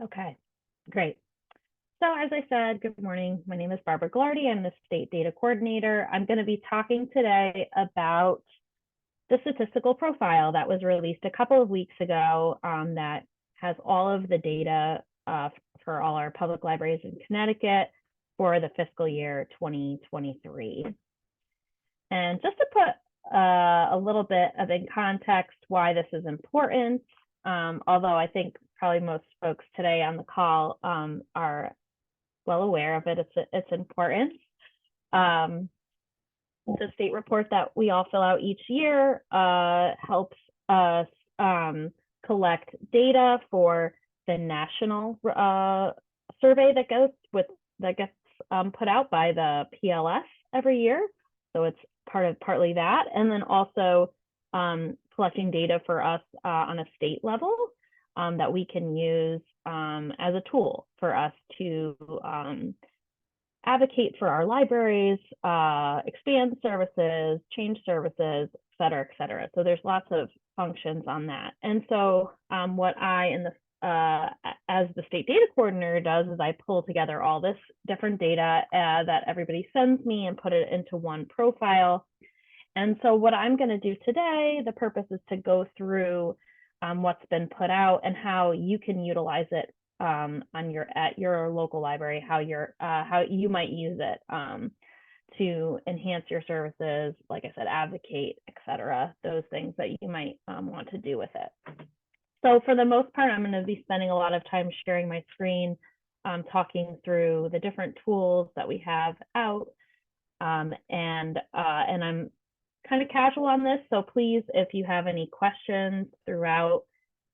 Okay, great. So as I said, good morning. My name is Barbara Ghilardi. I'm the state data coordinator. I'm going to be talking today about the statistical profile that was released a couple of weeks ago that has all of the data for all our public libraries in Connecticut for the fiscal year 2023. And just to put a little bit of in context why this is important, although I think probably most folks today on the call are well aware of it, its importance. The state report that we all fill out each year helps us collect data for the national survey that gets put out by the PLS every year. So it's partly that, and then also collecting data for us on a state level that we can use as a tool for us to advocate for our libraries, expand services, change services, et cetera, et cetera. So there's lots of functions on that. And so what I, as the state data coordinator does, is I pull together all this different data that everybody sends me and put it into one profile. And so what I'm going to do today, the purpose is to go through what's been put out and how you can utilize it at your local library, how you might use it to enhance your services, like I said, advocate, etc. Those things that you might want to do with it. So for the most part, I'm going to be spending a lot of time sharing my screen, talking through the different tools that we have out, and I'm kind of casual on this, so please, if you have any questions throughout,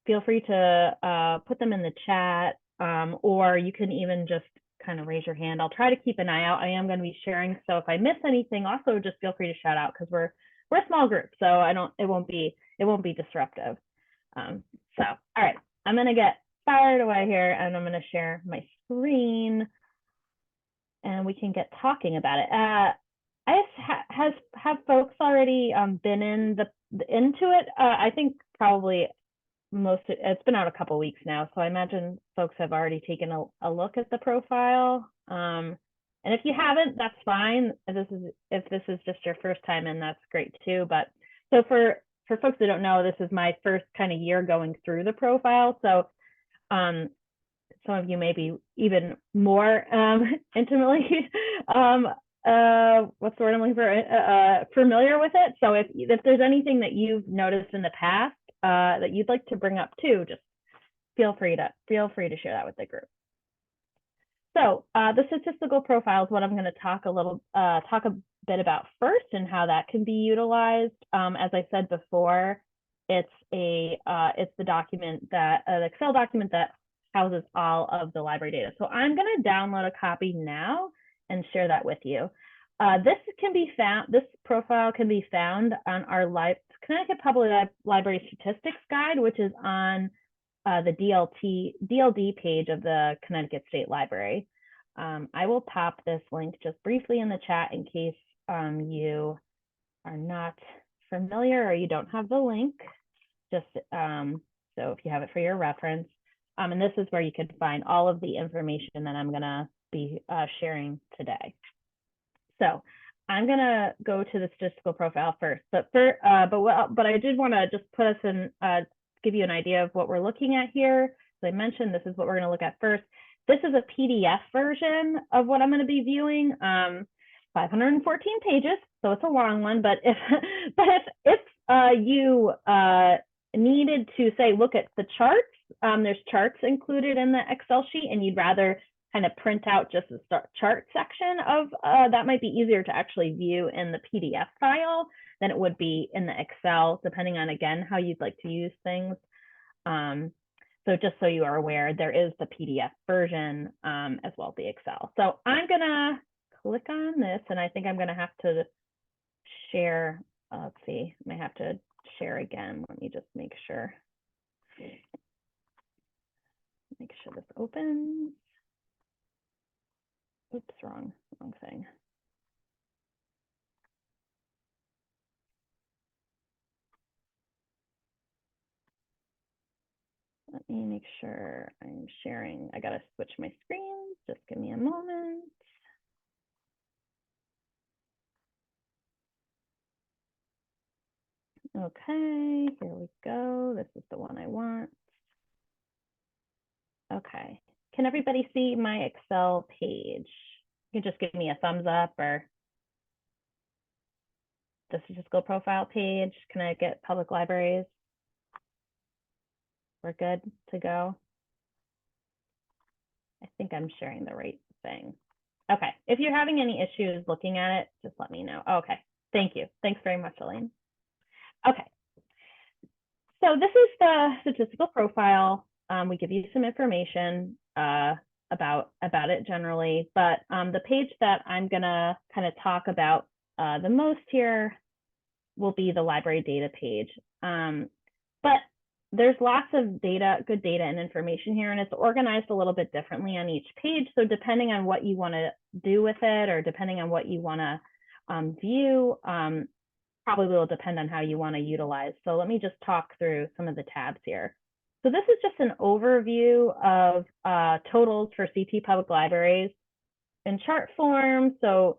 feel free to put them in the chat, or you can even just kind of raise your hand. I'll try to keep an eye out. I am going to be sharing, so if I miss anything, also just feel free to shout out, because we're a small group, so it won't be disruptive. So all right, I'm going to get fired away here, and I'm going to share my screen, and we can get talking about it. Have folks already been into it? I think probably it's been out a couple weeks now, so I imagine folks have already taken a look at the profile. And if you haven't, that's fine. If this is just your first time in, that's great too. But so for folks that don't know, this is my first kind of year going through the profile. So some of you may be even more intimately what's the word I'm looking for? Familiar with it. So if there's anything that you've noticed in the past that you'd like to bring up too, just feel free to share that with the group. So the statistical profile is what I'm going to talk a bit about first, and how that can be utilized. As I said before, it's the document that the Excel document that houses all of the library data. So I'm going to download a copy now and share that with you. This profile can be found on our Connecticut Public Library Statistics Guide, which is on the DLD page of the Connecticut State Library. I will pop this link just briefly in the chat in case you are not familiar or you don't have the link, just so if you have it for your reference. And this is where you can find all of the information that I'm going to be sharing today. So I'm going to go to the statistical profile first, but I did want to just put us in, give you an idea of what we're looking at here. As I mentioned, this is what we're going to look at first. This is a PDF version of what I'm going to be viewing. 514 pages, so it's a long one. But if you needed to say look at the charts, there's charts included in the Excel sheet, and you'd rather kind of print out just the chart section of that might be easier to actually view in the PDF file than it would be in the Excel, depending on, again, how you'd like to use things. So just so you are aware, there is the PDF version as well as the Excel. So I'm gonna click on this, and I think I'm gonna have to share, let's see, I may have to share again. Let me just make sure. Make sure this opens. Oops, wrong thing. Let me make sure I'm sharing. I gotta switch my screens. Just give me a moment. Okay, here we go. This is the one I want. Okay, can everybody see my Excel page? You can just give me a thumbs up, or the statistical profile page, Connecticut Public Libraries. We're good to go. I think I'm sharing the right thing. Okay, if you're having any issues looking at it, just let me know. Okay, thank you. Thanks very much, Elaine. Okay, so this is the statistical profile. We give you some information about it generally, but the page that I'm gonna kind of talk about the most here will be the library data page. But there's lots of data, good data and information here, and it's organized a little bit differently on each page. So depending on what you want to do with it, or depending on what you want to view, probably will depend on how you want to utilize. So let me just talk through some of the tabs here. So this is just an overview of totals for CT Public Libraries in chart form. So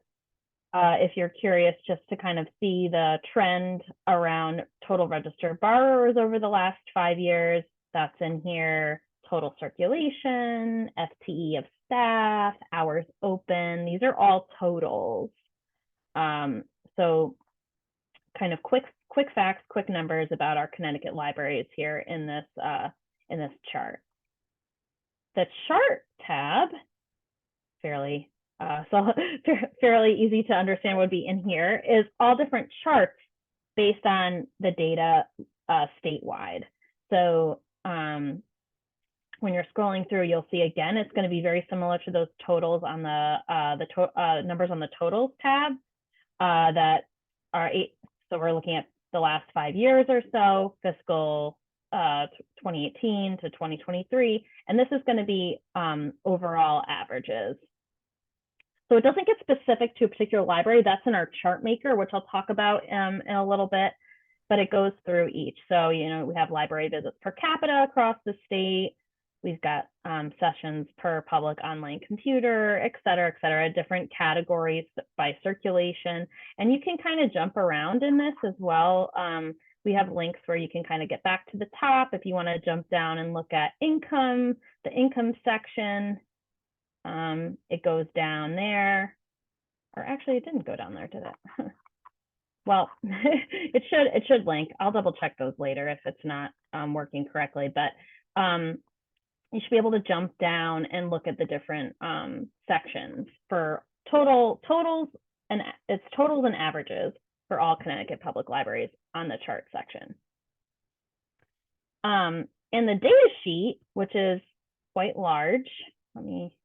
if you're curious just to kind of see the trend around total registered borrowers over the last 5 years, that's in here. Total circulation, FTE of staff, hours open, these are all totals. So kind of quick facts, quick numbers about our Connecticut libraries here in this chart. The chart tab, fairly easy to understand, would be in here, is all different charts based on the data statewide. So when you're scrolling through, you'll see again, it's going to be very similar to those totals on the numbers on the totals tab that are so we're looking at the last 5 years or so, fiscal 2018 to 2023, and this is going to be overall averages. So it doesn't get specific to a particular library. That's in our chart maker, which I'll talk about in a little bit, but it goes through each. So, you know, we have library visits per capita across the state. We've got sessions per public online computer, et cetera, different categories by circulation. And you can kind of jump around in this as well. We have links where you can kind of get back to the top if you want to jump down and look at income, the income section. It goes down there, or actually it didn't go down there, did it? Well, it should link. I'll double check those later if it's not working correctly, but you should be able to jump down and look at the different sections for totals, and it's totals and averages for all Connecticut public libraries on the chart section. In the data sheet, which is quite large, let me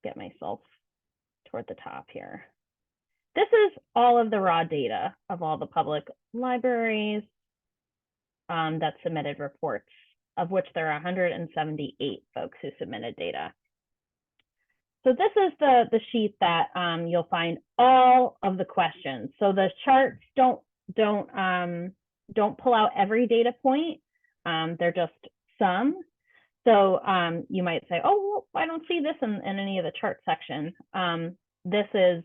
get myself toward the top here. This is all of the raw data of all the public libraries that submitted reports, of which there are 178 folks who submitted data. So this is the sheet that you'll find all of the questions. So the charts don't pull out every data point. They're just some. So you might say, oh, well, I don't see this in any of the chart section. This is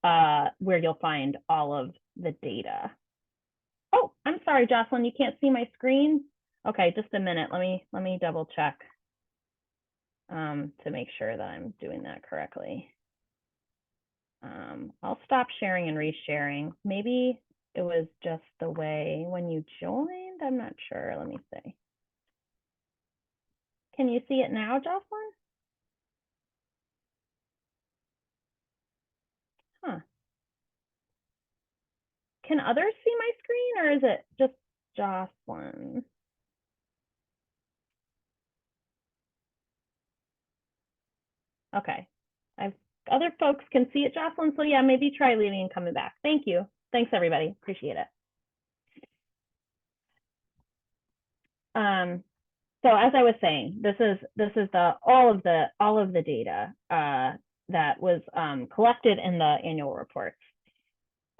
where you'll find all of the data. Oh, I'm sorry, Jocelyn, you can't see my screen? Okay, just a minute. Let me double check to make sure that I'm doing that correctly. I'll stop sharing and resharing. Maybe it was just the way when you joined. I'm not sure. Let me see. Can you see it now, Jocelyn? Huh. Can others see my screen, or is it just Jocelyn? Okay. Other folks can see it, Jocelyn. So yeah, maybe try leaving and coming back. Thank you. Thanks, everybody. Appreciate it. So as I was saying, this is all of the data that was collected in the annual reports.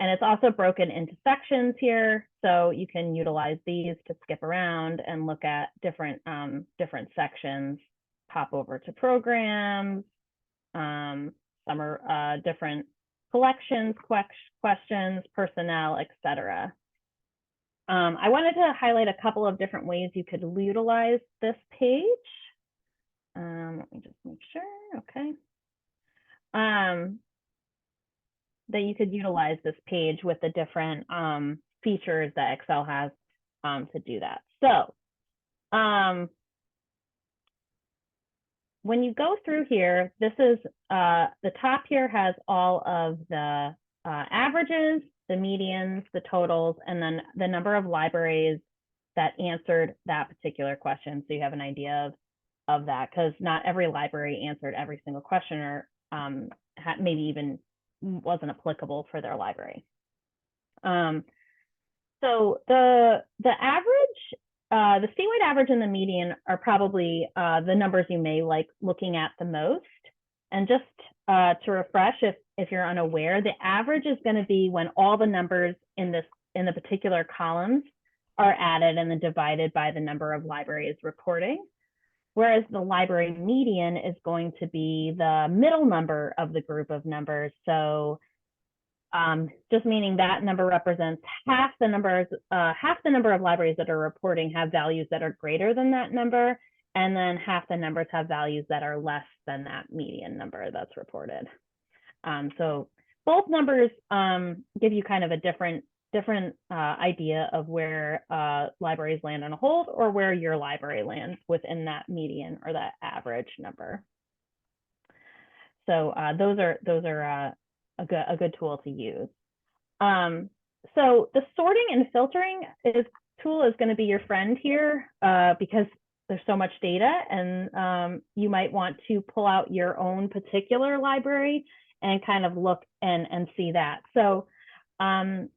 And it's also broken into sections here, so you can utilize these to skip around and look at different sections. Pop over to programs, some are different collections, questions, personnel, etc. I wanted to highlight a couple of different ways you could utilize this page. Let me just make sure, okay. That you could utilize this page with the different features that Excel has to do that. So when you go through here, this is the top here has all of the averages, the medians, the totals, and then the number of libraries that answered that particular question. So you have an idea of that, because not every library answered every single question, or maybe even wasn't applicable for their library. So the average, the statewide average and the median are probably the numbers you may like looking at the most. And just to refresh, if you're unaware, the average is going to be when all the numbers in the particular columns are added and then divided by the number of libraries reporting. Whereas the library median is going to be the middle number of the group of numbers. So just meaning that number represents half the number of libraries that are reporting have values that are greater than that number, and then half the numbers have values that are less than that median number that's reported. So both numbers give you kind of a different idea of where libraries land on a hold, or where your library lands within that median or that average number. So those are a good tool to use. So the sorting and filtering tool is going to be your friend here, because there's so much data, and you might want to pull out your own particular library and kind of look and see that. So I'll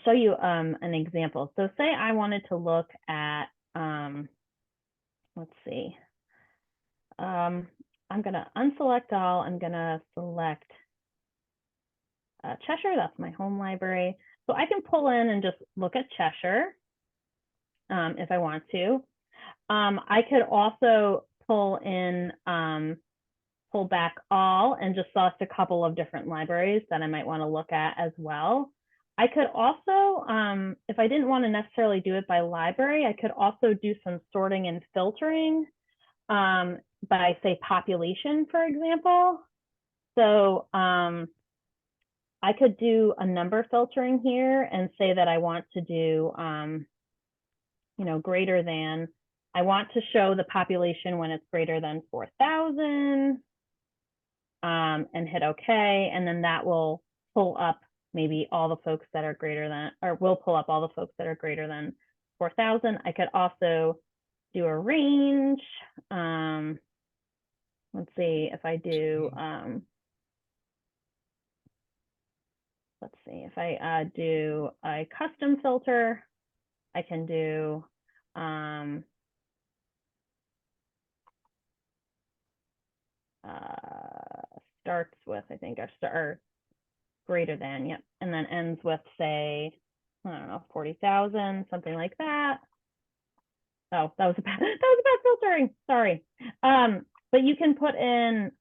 show you an example. So say I wanted to look at, let's see, I'm going to unselect all. I'm going to select Cheshire. That's my home library. So I can pull in and just look at Cheshire if I want to. I could also pull back all and just select a couple of different libraries that I might want to look at as well. I could also, if I didn't want to necessarily do it by library, I could also do some sorting and filtering by, say, population, for example. So I could do a number filtering here and say that I want to do, greater than. I want to show the population when it's greater than 4,000, and hit OK. And then that will pull up maybe all the folks that are greater than, or will pull up all the folks that are greater than 4,000. I could also do a range. Let's see if I do, let's see if I do a custom filter, I can do starts with, I think, or greater than, yep, and then ends with, say, I don't know, 40,000, something like that. Oh, that was a bad filtering. Sorry. But you can put in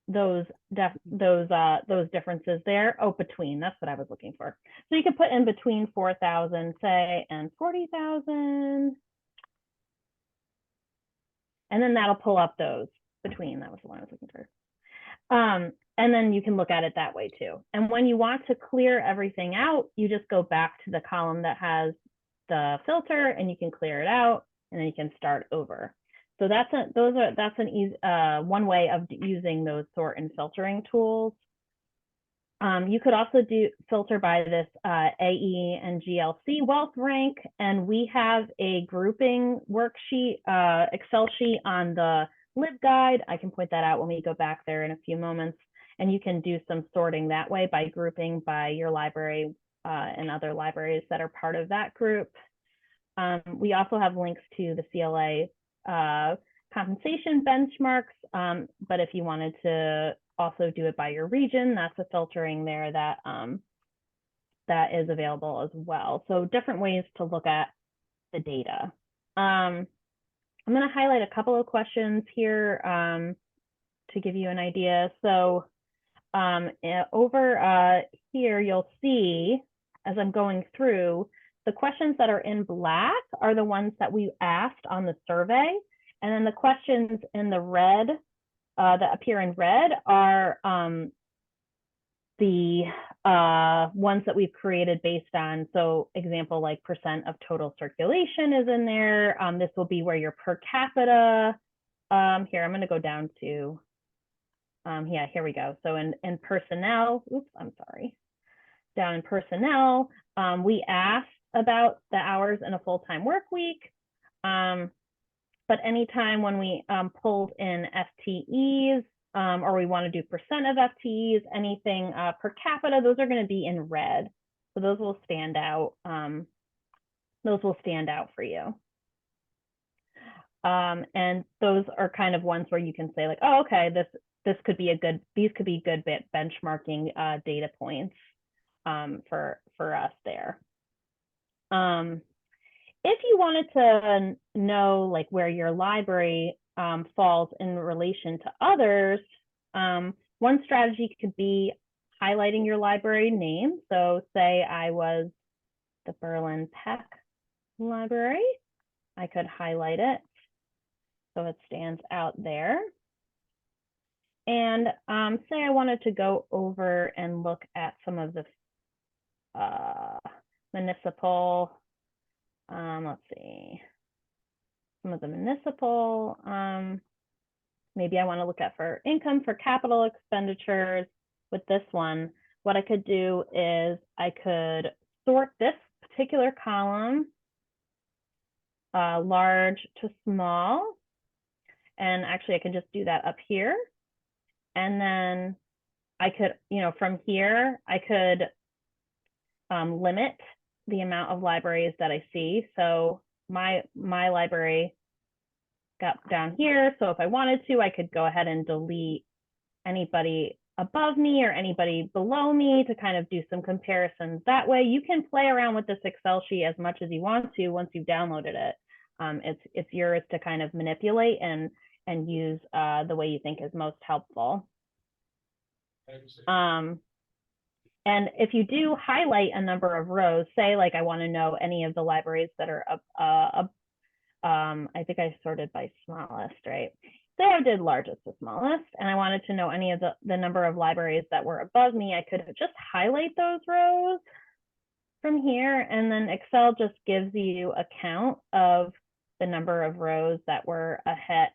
those differences there. Oh, between, that's what I was looking for. So you can put in between 4,000, say, and 40,000. And then that'll pull up those between. That was the one I was looking for. And then you can look at it that way too. And when you want to clear everything out, you just go back to the column that has the filter, and you can clear it out, and then you can start over. So that's an easy one way of using those sort and filtering tools. You could also filter by this AE and GLC wealth rank, and we have a grouping worksheet, Excel sheet on the LibGuide. I can point that out when we go back there in a few moments, and you can do some sorting that way by grouping by your library and other libraries that are part of that group. We also have links to the CLA compensation benchmarks, but if you wanted to also do it by your region. That's a filtering there that that is available as well. So different ways to look at the data. I'm going to highlight a couple of questions here to give you an idea. So over here, you'll see as I'm going through, the questions that are in black are the ones that we asked on the survey. And then the questions in the red, that appear in red, are the ones that we've created based on, so example, like percent of total circulation is in there. This will be where your per capita, here, I'm gonna go down to, yeah, here we go. So in personnel, oops, I'm sorry. Down in personnel, we asked about the hours in a full-time work week. But anytime when we pulled in FTEs, or we want to do percent of FTEs, anything per capita, those are going to be in red. So those will stand out. Those will stand out for you. And those are kind of ones where you can say like, oh, okay, this could be a good, these could be good benchmarking data points for us there. If you wanted to know like where your library falls in relation to others, one strategy could be highlighting your library name. So say I was the Berlin Peck Library, I could highlight it so it stands out there. And say I wanted to go over and look at some of the municipal, let's see, some of the municipal, maybe I want to look at for income for capital expenditures. With this one, what I could do is I could sort this particular column large to small, and actually I can just do that up here, and then I could, you know, from here I could limit the amount of libraries that I see. So my library got down here. So if I wanted to, I could go ahead and delete anybody above me or anybody below me to kind of do some comparisons. That way you can play around with this Excel sheet as much as you want to once you've downloaded it. It's yours to kind of manipulate and use the way you think is most helpful. And if you do highlight a number of rows, say like I want to know any of the libraries that are up, I think I sorted by smallest, right? Say I did largest to smallest, and I wanted to know any of the number of libraries that were above me, I could just highlight those rows from here, and then Excel just gives you a count of the number of rows that were ahead.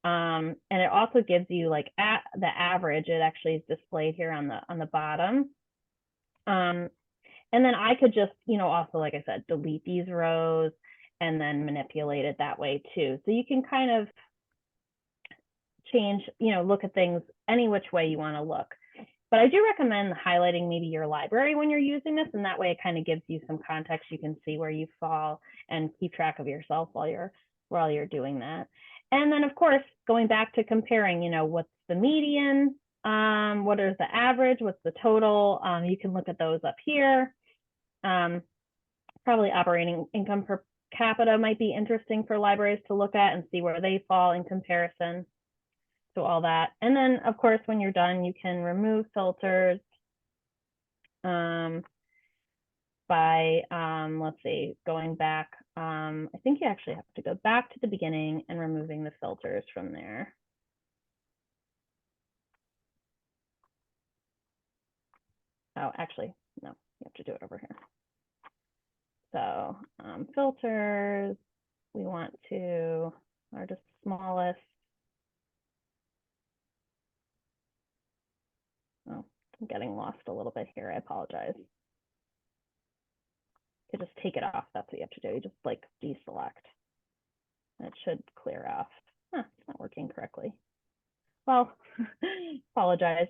And it also gives you like the average. It actually is displayed here on the bottom. And then I could just, you know, also, like I said, delete these rows and then manipulate it that way too. So you can kind of change, you know, look at things any which way you want to look. But I do recommend highlighting maybe your library when you're using this, and that way it kind of gives you some context. You can see where you fall and keep track of yourself while you're doing that. And then of course, going back to comparing, you know, what's the median, what is the average, what's the total, you can look at those up here. Probably operating income per capita might be interesting for libraries to look at and see where they fall in comparison to all that. And then of course, when you're done, you can remove filters by, let's see, going back. I think you actually have to go back to the beginning and removing the filters from there. Oh, actually, no, you have to do it over here. So filters, we want to, largest, smallest. Oh, I'm getting lost a little bit here. I apologize. You just take it off. That's what you have to do. You just like deselect. And it should clear off. Huh, it's not working correctly. Well, apologize.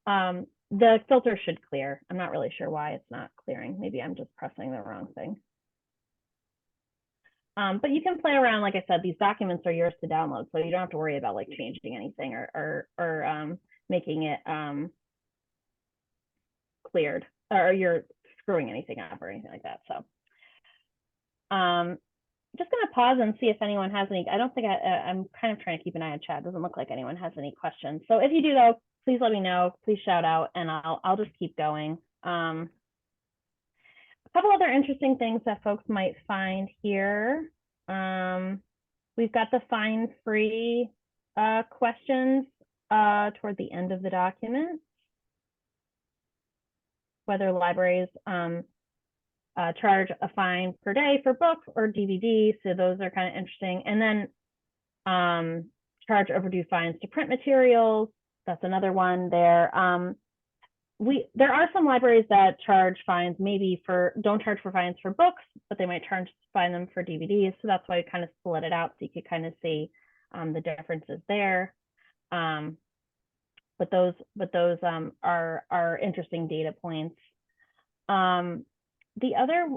The filter should clear. I'm not really sure why it's not clearing. Maybe I'm just pressing the wrong thing. But you can play around. Like I said, these documents are yours to download, so you don't have to worry about like changing anything or making it cleared, or you're screwing anything up or anything like that. So just gonna pause and see if anyone has any. I don't think I'm kind of trying to keep an eye on chat. Doesn't look like anyone has any questions. So if you do though, please let me know. Please shout out, and I'll just keep going. A couple other interesting things that folks might find here. We've got the fine free questions toward the end of the document. Whether libraries charge a fine per day for books or DVD. So those are kind of interesting. And then charge overdue fines to print materials. That's another one there. There are some libraries that charge fines don't charge for fines for books, but they might fine them for DVDs. So that's why we kind of split it out so you could kind of see the differences there. But those are interesting data points. The other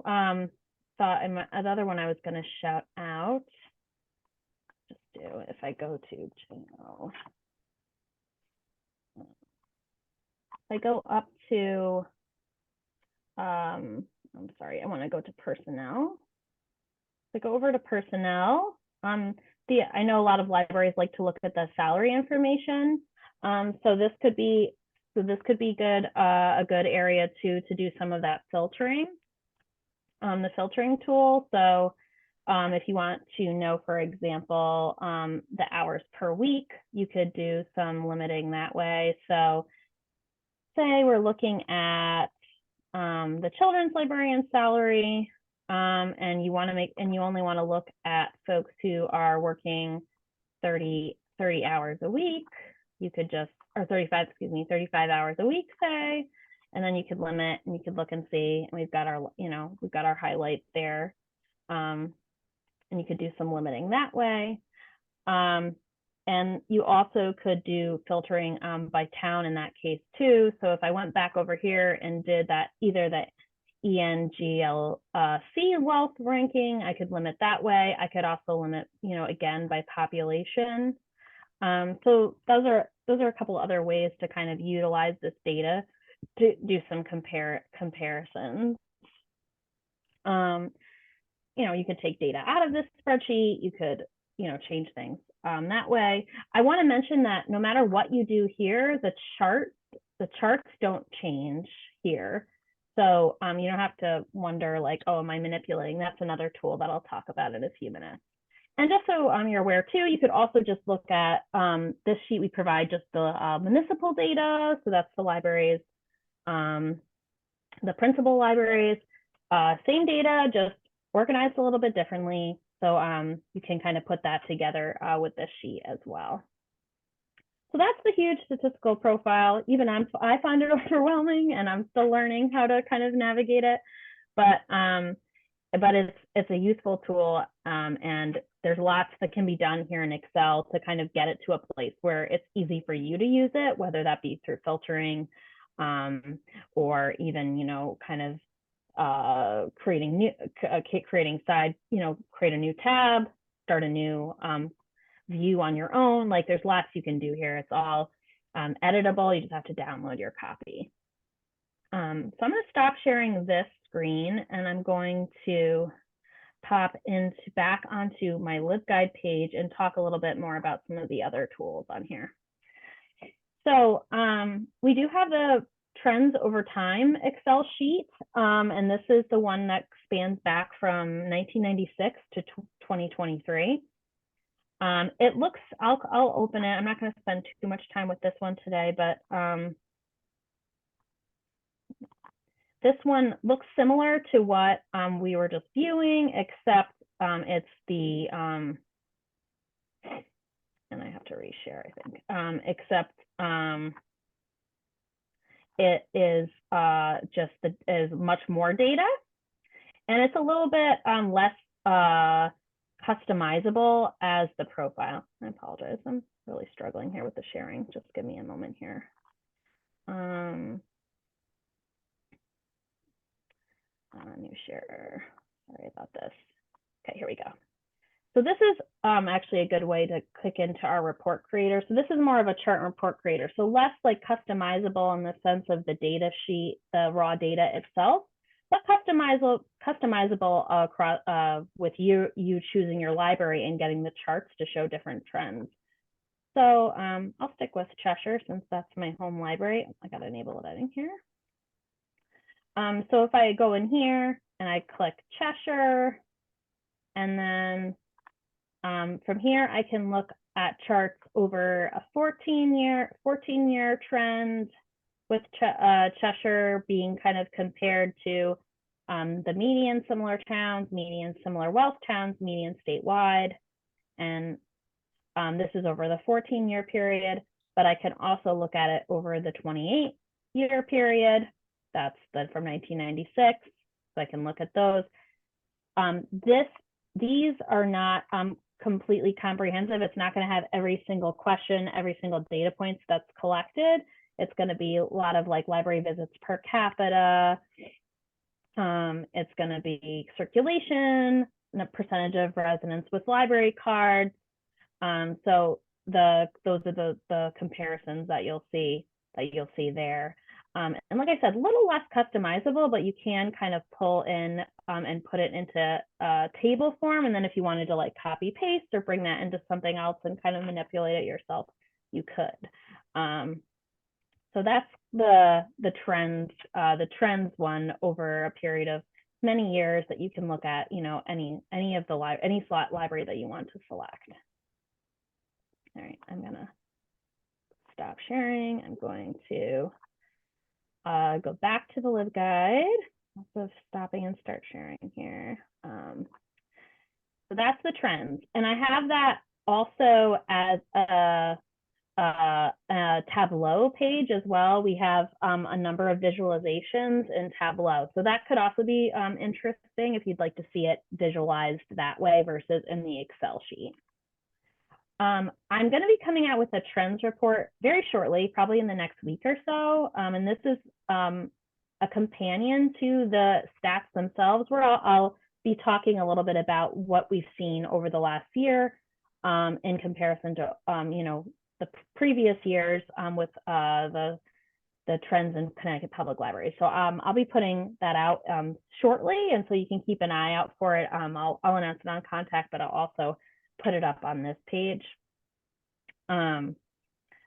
the other one I was going to shout out, just do if I go to channel, if I go up to, I'm sorry, I want to go to personnel. If I go over to personnel, I know a lot of libraries like to look at the salary information. So this could be good, a good area to do some of that filtering. The filtering tool. So if you want to know, for example, the hours per week, you could do some limiting that way. So say we're looking at the children's librarian salary, and you only want to look at folks who are working 30 hours a week. You could just, or 35 hours a week, say, and then you could limit and you could look and see, and we've got our highlights there. And you could do some limiting that way. And you also could do filtering by town in that case too. So if I went back over here and did that, either the ENGLC wealth ranking, I could limit that way. I could also limit, again, by population. So those are a couple other ways to kind of utilize this data to do some comparisons. You could take data out of this spreadsheet. You could, change things that way. I want to mention that no matter what you do here, the charts don't change here. So you don't have to wonder like, oh, am I manipulating? That's another tool that I'll talk about in a few minutes. And just so you're aware too, you could also just look at this sheet. We provide just the municipal data. So that's the libraries, the principal libraries, same data, just organized a little bit differently. So you can kind of put that together with this sheet as well. So that's the huge statistical profile. Even I find it overwhelming, and I'm still learning how to kind of navigate it. But it's a useful tool, and there's lots that can be done here in Excel to kind of get it to a place where it's easy for you to use it, whether that be through filtering or even, kind of creating create a new tab, start a new view on your own. Like there's lots you can do here. It's all editable. You just have to download your copy. So I'm going to stop sharing this screen, and I'm going to pop back onto my LibGuide page and talk a little bit more about some of the other tools on here. So we do have the trends over time Excel sheet, and this is the one that spans back from 1996 to 2023. It looks, I'll open it. I'm not going to spend too much time with this one today, but this one looks similar to what we were just viewing, except it's the, and I have to reshare, I think, except it is is much more data, and it's a little bit less customizable as the profile. I apologize, I'm really struggling here with the sharing. Just give me a moment here. New share, sorry about this. Okay, here we go. So this is actually a good way to click into our report creator. So this is more of a chart and report creator. So less like customizable in the sense of the data sheet, the raw data itself, but customizable across, with you choosing your library and getting the charts to show different trends. So I'll stick with Cheshire since that's my home library. I got to enable editing here. So if I go in here and I click Cheshire, and then from here, I can look at charts over a 14-year trend, with Cheshire being kind of compared to the median similar towns, median similar wealth towns, median statewide. And this is over the 14-year period, but I can also look at it over the 28-year period. That's from 1996. So I can look at those. These are not completely comprehensive. It's not going to have every single question, every single data points that's collected. It's going to be a lot of like library visits per capita. It's going to be circulation, the percentage of residents with library cards. So those are the comparisons that you'll see there. And like I said, a little less customizable, but you can kind of pull in and put it into a table form. And then if you wanted to like copy paste or bring that into something else and kind of manipulate it yourself, you could. So that's the trends one over a period of many years that you can look at, you know, any slot library that you want to select. All right, I'm gonna stop sharing. I'm going to go back to the LibGuide. Also stopping and start sharing here. So that's the trends. And I have that also as a Tableau page as well. We have a number of visualizations in Tableau. So that could also be interesting if you'd like to see it visualized that way versus in the Excel sheet. I'm going to be coming out with a trends report very shortly, probably in the next week or so. And this is a companion to the stats themselves, where I'll be talking a little bit about what we've seen over the last year in comparison to you know, the previous years with the trends in Connecticut Public Library. So I'll be putting that out shortly, and so you can keep an eye out for it. I'll announce it on Contact, but I'll also put it up on this page.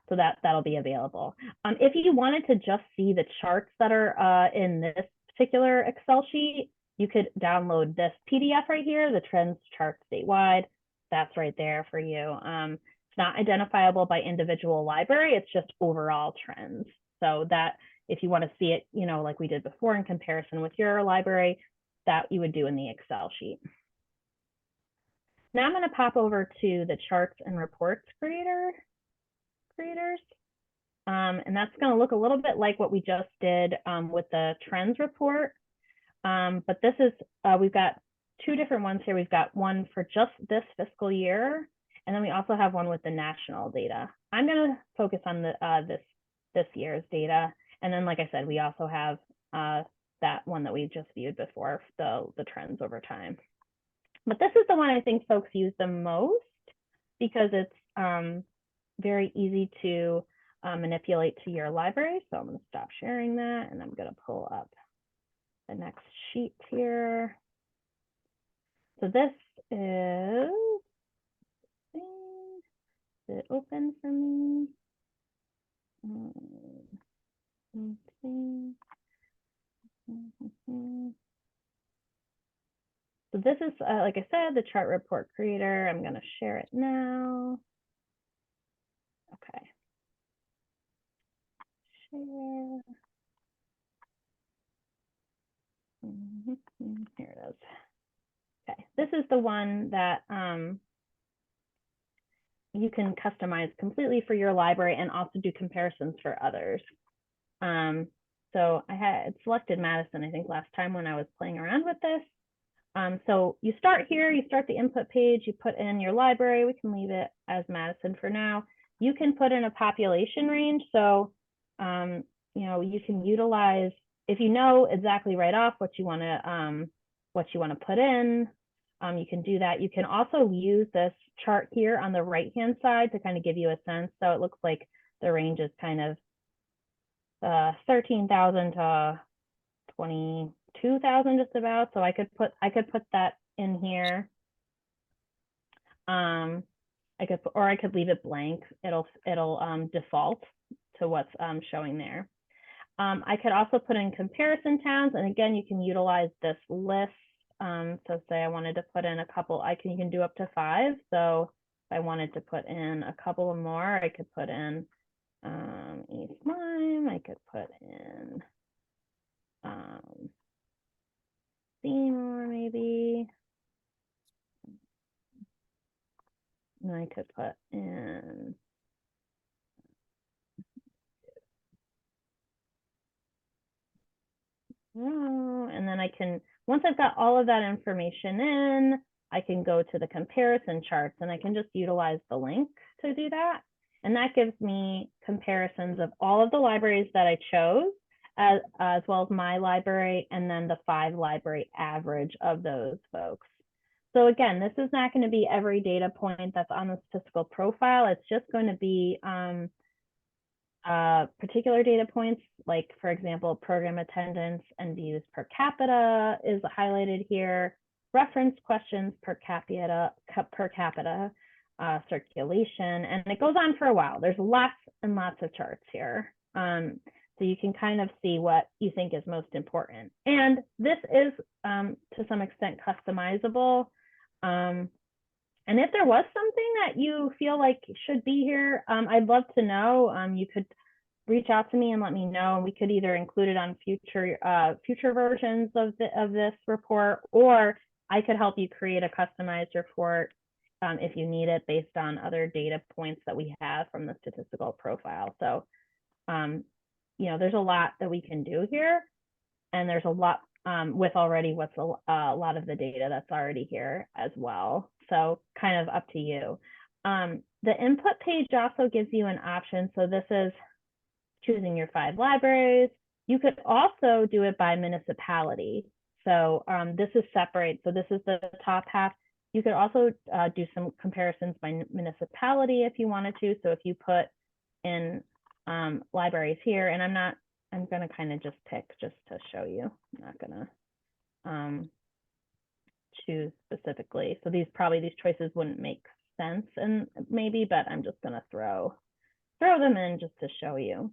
So that'll be available. If you wanted to just see the charts that are in this particular Excel sheet, you could download this PDF right here, the trends chart statewide. That's right there for you. It's not identifiable by individual library, it's just overall trends. So that if you want to see it, you know, like we did before in comparison with your library, that you would do in the Excel sheet. Now I'm going to pop over to the charts and reports creators. And that's going to look a little bit like what we just did with the trends report. But this is, we've got two different ones here. We've got one for just this fiscal year, and then we also have one with the national data. I'm going to focus on the this year's data. And then, like I said, we also have that one that we just viewed before, the trends over time. But this is the one I think folks use the most because it's very easy to manipulate to your library. So I'm going to stop sharing that, and I'm going to pull up the next sheet here. So this is it open for me? So this is, like I said, the chart report creator. I'm going to share it now. Okay. Share. Here it is. Okay, this is the one that you can customize completely for your library and also do comparisons for others. So I had selected Madison, I think, last time when I was playing around with this. So you start here, you start the input page, you put in your library. We can leave it as Madison for now. You can put in a population range. So, you know, you can utilize, if you know exactly right off what you want to put in, you can do that. You can also use this chart here on the right-hand side to kind of give you a sense. So it looks like the range is kind of 13,000 to 22,000 just about. So I could put that in here. I could leave it blank. It'll default to what's showing there. I could also put in comparison towns, and again, you can utilize this list. So say I wanted to put in a couple, you can do up to 5. So if I wanted to put in a couple more, I could put in East Lyme, I could put in Seymour maybe. And I could put in and then I can, once I've got all of that information in, I can go to the comparison charts, and I can just utilize the link to do that. And that gives me comparisons of all of the libraries that I chose, as well as my library, and then the 5 library average of those folks. So again, this is not going to be every data point that's on the statistical profile. It's just going to be particular data points, like for example, program attendance and views per capita is highlighted here, reference questions per capita, circulation, and it goes on for a while. There's lots and lots of charts here. So you can kind of see what you think is most important. And this is to some extent customizable. And if there was something that you feel like should be here, I'd love to know. You could reach out to me and let me know, and we could either include it on future versions of this report, or I could help you create a customized report if you need it based on other data points that we have from the statistical profile. So, you know, there's a lot that we can do here, and there's a lot with already what's a lot of the data that's already here as well. So kind of up to you. The input page also gives you an option. So this is choosing your 5 libraries. You could also do it by municipality. So this is separate. So this is the top half. You could also do some comparisons by municipality if you wanted to. So if you put in libraries here, and I'm going to kind of just pick just to show you. I'm not going to choose specifically. So these choices wouldn't make sense, and maybe, but I'm just going to throw them in just to show you.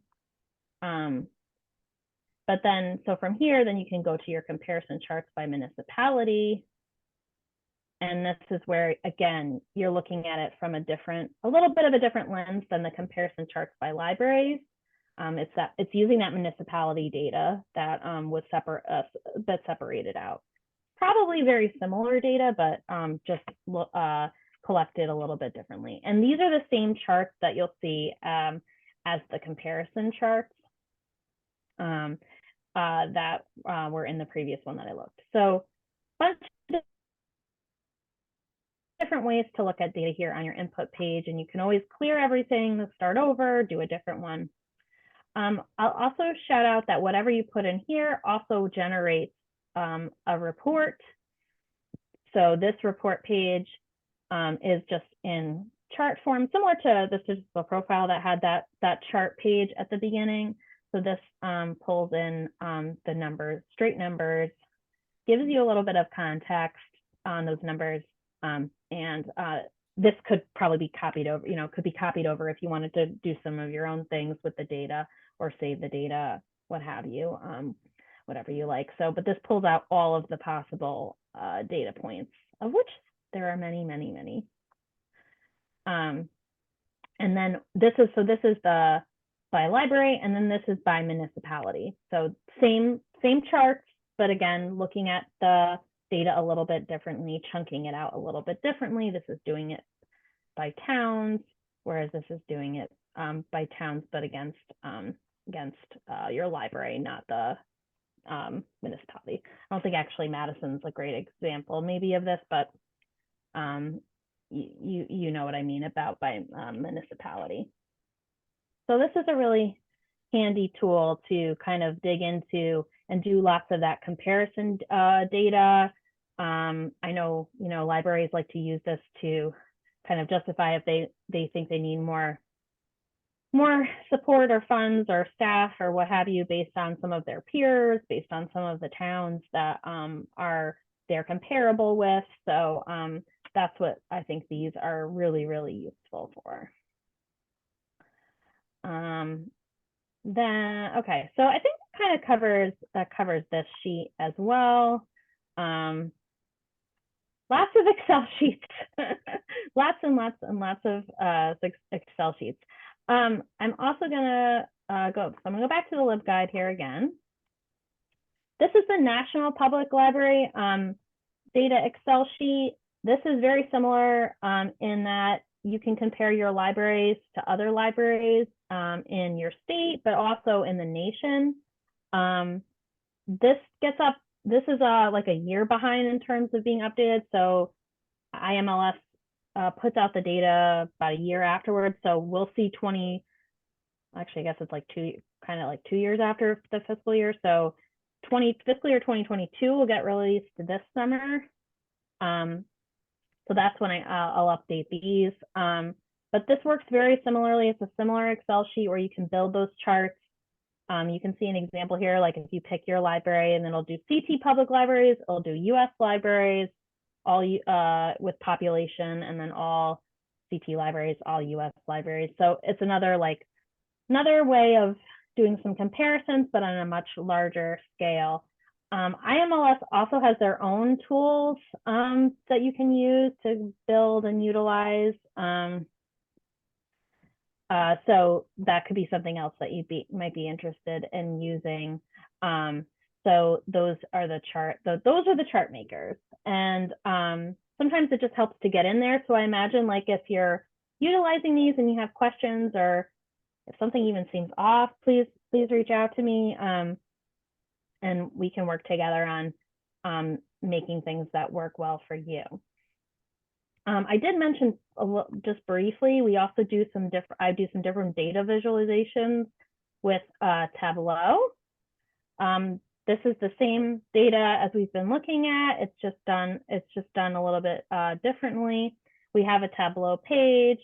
But then, so from here, then you can go to your comparison charts by municipality. And this is where, again, you're looking at it from a little bit of a different lens than the comparison charts by libraries. It's using that municipality data that was separated out. Probably very similar data, but just collected a little bit differently. And these are the same charts that you'll see as the comparison charts that were in the previous one that I looked. So bunch of different ways to look at data here on your input page, and you can always clear everything, start over, do a different one. I'll also shout out that whatever you put in here also generates a report. So this report page is just in chart form, similar to the statistical profile that had that chart page at the beginning. So this pulls in the numbers, straight numbers, gives you a little bit of context on those numbers. And this could probably be copied over, could be copied over if you wanted to do some of your own things with the data or save the data, what have you, whatever you like. So, but this pulls out all of the possible data points, of which there are many, many, many. And then this is the by library, and then this is by municipality. So same charts, but again, looking at the data a little bit differently, chunking it out a little bit differently. This is doing it by towns, whereas this is doing it by towns, but against your library, not the municipality. I don't think actually Madison's a great example maybe of this, but you know what I mean about by municipality. So this is a really handy tool to kind of dig into and do lots of that comparison data, I know, libraries like to use this to kind of justify if they think they need more support or funds or staff or what have you, based on some of their peers, based on some of the towns that they're comparable with. So that's what I think these are really, really useful for. Then, okay, so I think that kind of covers this sheet as well. Lots of Excel sheets, lots and lots and lots of Excel sheets. I'm also gonna so I'm gonna go back to the LibGuide here again. This is the National Public Library data Excel sheet. This is very similar in that you can compare your libraries to other libraries in your state, but also in the nation. This is like a year behind in terms of being updated. So IMLS puts out the data about a year afterwards. So we'll see actually, I guess it's like 2 years after the fiscal year. So fiscal year 2022 will get released this summer. So that's when I'll update these. But this works very similarly. It's a similar Excel sheet where you can build those charts. You can see an example here, like if you pick your library, and then it'll do CT public libraries, it'll do US libraries, all with population, and then all CT libraries, all US libraries. So it's another way of doing some comparisons, but on a much larger scale. IMLS also has their own tools that you can use to build and utilize. So that could be something else that you might be interested in using. So those are the chart makers, and sometimes it just helps to get in there. So I imagine, like, if you're utilizing these and you have questions, or if something even seems off, please reach out to me, and we can work together on making things that work well for you. I did mention just briefly, we also do I do some different data visualizations with Tableau. This is the same data as we've been looking at. It's just done a little bit differently. We have a Tableau page.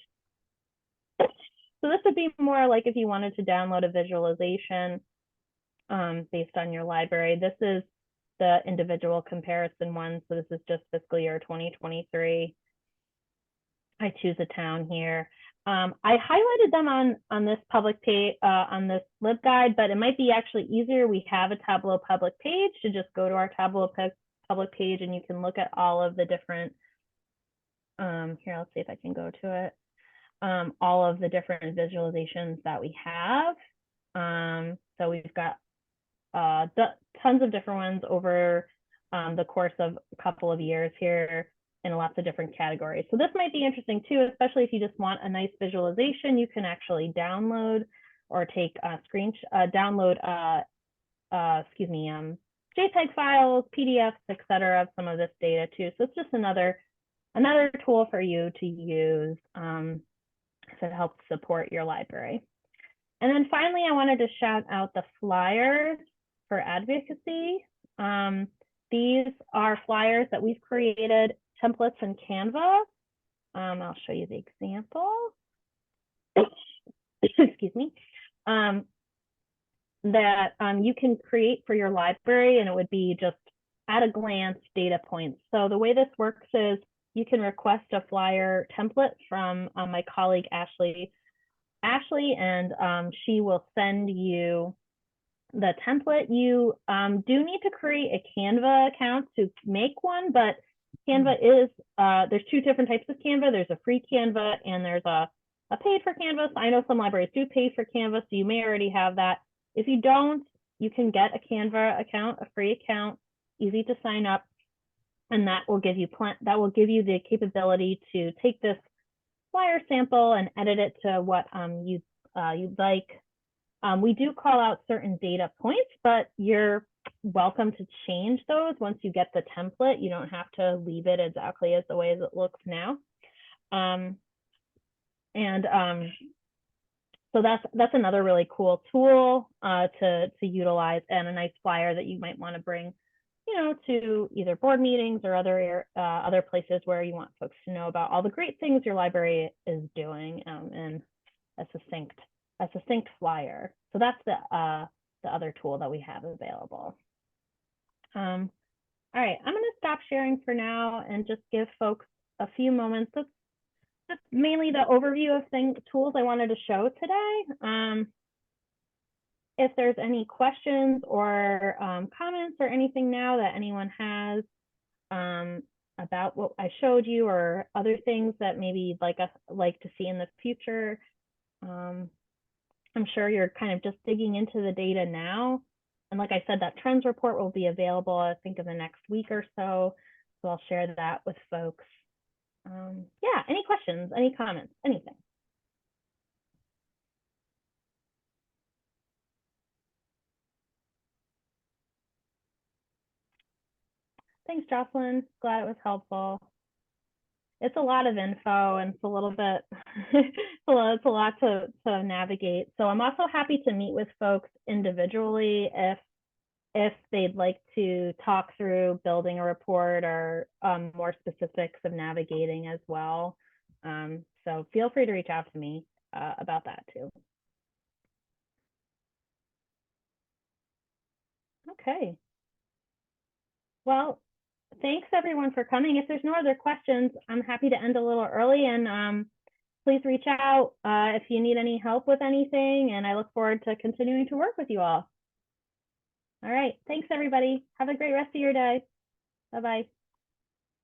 So this would be more like if you wanted to download a visualization based on your library. This is the individual comparison one. So this is just fiscal year 2023. I choose a town here. I highlighted them on this public page, on this LibGuide, but it might be actually easier. We have a Tableau public page to just go to our Tableau public page, and you can look at all of the different, here, let's see if I can go to it. All of the different visualizations that we have. So we've got tons of different ones over the course of a couple of years here in lots of different categories. So this might be interesting too, especially if you just want a nice visualization. You can actually download or take a download JPEG files, PDFs, etc. of some of this data too. So it's just another tool for you to use to help support your library. And then finally, I wanted to shout out the flyers for advocacy. These are flyers that we've created, templates in Canva. I'll show you the example. Excuse me. That you can create for your library, and it would be just at a glance data points. So the way this works is you can request a flyer template from my colleague Ashley, and she will send you the template. You do need to create a Canva account to make one, but Canva is, there's two different types of Canva. There's a free Canva and there's a paid for Canva. So I know some libraries do pay for Canva, so you may already have that. If you don't, you can get a Canva account, a free account, easy to sign up, and that will give you the capability to take this flyer sample and edit it to what you'd like. We do call out certain data points, but you're welcome to change those once you get the template. You don't have to leave it exactly as the way as it looks now. So that's another really cool tool to utilize, and a nice flyer that you might want to bring, to either board meetings or other places where you want folks to know about all the great things your library is doing, in a succinct flyer. So that's the other tool that we have available. All right, I'm going to stop sharing for now and just give folks a few moments. That's mainly the overview of tools I wanted to show today. If there's any questions or comments or anything now that anyone has about what I showed you, or other things that maybe you'd like to see in the future, I'm sure you're kind of just digging into the data now. And like I said, that trends report will be available, I think, in the next week or so. So I'll share that with folks. Yeah, any questions, any comments, anything? Thanks, Jocelyn. Glad it was helpful. It's a lot of info, and it's a little bit, it's a lot to navigate. So I'm also happy to meet with folks individually if they'd like to talk through building a report, or more specifics of navigating as well. So feel free to reach out to me about that too. Okay. Well, thanks everyone for coming. If there's no other questions, I'm happy to end a little early, and please reach out if you need any help with anything, and I look forward to continuing to work with you all. All right, thanks everybody. Have a great rest of your day. Bye-bye.